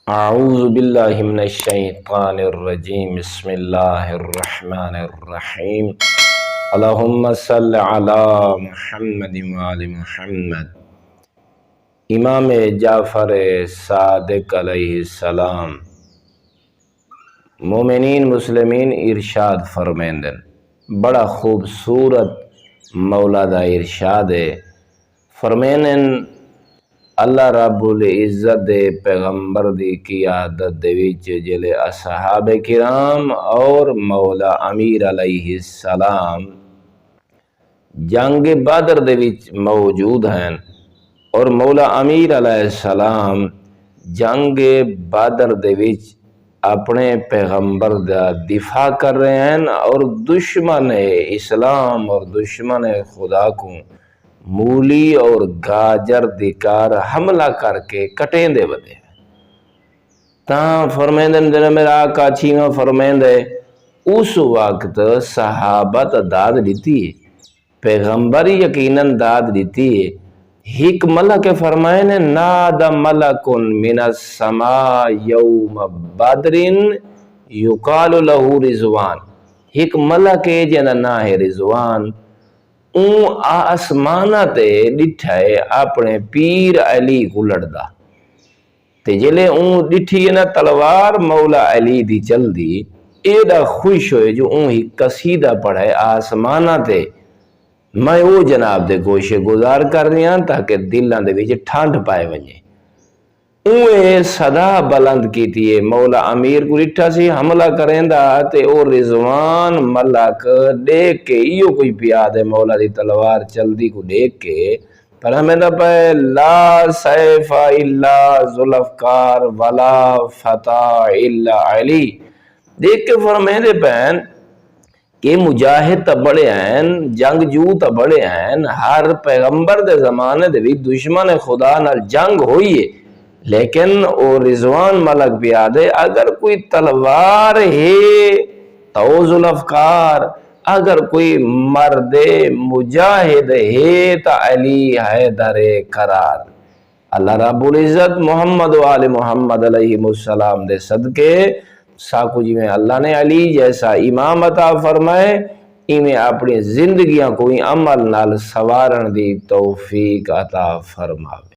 اعوذ باللہ من الشیطان الرجیم بسم اللہ الرحمن الرحیم اللہم صل علی محمد وآل محمد۔ امام جعفر صادق علیہ السلام مومنین مسلمین ارشاد فرمیندن، بڑا خوبصورت مولا دا ارشاد ہے۔ فرمیندن اللہ رب العزت دے پیغمبر دی قیادت دے وچ جلے اصحاب کرام اور مولا امیر علیہ السلام جنگ بدر دے وچ موجود ہیں، اور مولا امیر علیہ السلام جنگ بدر دے وچ اپنے پیغمبر دا دفاع کر رہے ہیں، اور دشمن اسلام اور دشمن خدا کو مولی اور گاجر دکار حملہ کر کے کٹیں دے بدے تاں فرمیندن جنہ میرا آقا چھینا فرمیندے اس وقت صحابت داد دیتی ہے، پیغمبر یقیناً داد دیتی ہے۔ ہک ملک فرمائنے ناد ملکن من السماء یوم بدرن یقال لہو رضوان، ہک ملک جنہ نا ہے رضوان، اون آسمانہ تے ڈٹھائے اپنے پیر علی کو لڑدا تے جلے اون ڈٹھی نا تلوار مولا علی دی چل دی، ایڈا خوش ہوئے جو اون ہی قصیدہ پڑھے آسمانہ تے میں او جناب دے گوشے گزار کر رہا تاکہ دلان دے وچ ٹھنڈ پائے ونجے۔ اوے صدا بلند کی تیے مولا امیر کو ڈٹھا سی حملہ کریں دا تے او رضوان ملک دیکھ کے ایو کوئی پیاد ہے مولا دی تلوار چل دی کو دیکھ کے پر ہمیں دا پہ لا سیف الا ذوالفقار ولا فتح الا علی، دیکھ کے فرمائے دے پہن کہ مجاہد تا بڑے ہیں، جنگ جو تا بڑے ہیں، ہر پیغمبر دے زمانے دے بھی دشمن خدا نال جنگ ہوئی ہے، لیکن او رضوان ملک بیادے اگر کوئی تلوار ہے تو ذوالفقار، اگر کوئی مرد مجاہد ہے تا علی حیدر قرار۔ اللہ رب العزت محمد و آل محمد علیہ السلام دے صدقے ساکو جی میں اللہ نے علی جیسا امام عطا فرمائے، ایمیں اپنی زندگیاں کوئی عمل نال سوارن دی توفیق عطا فرمائے۔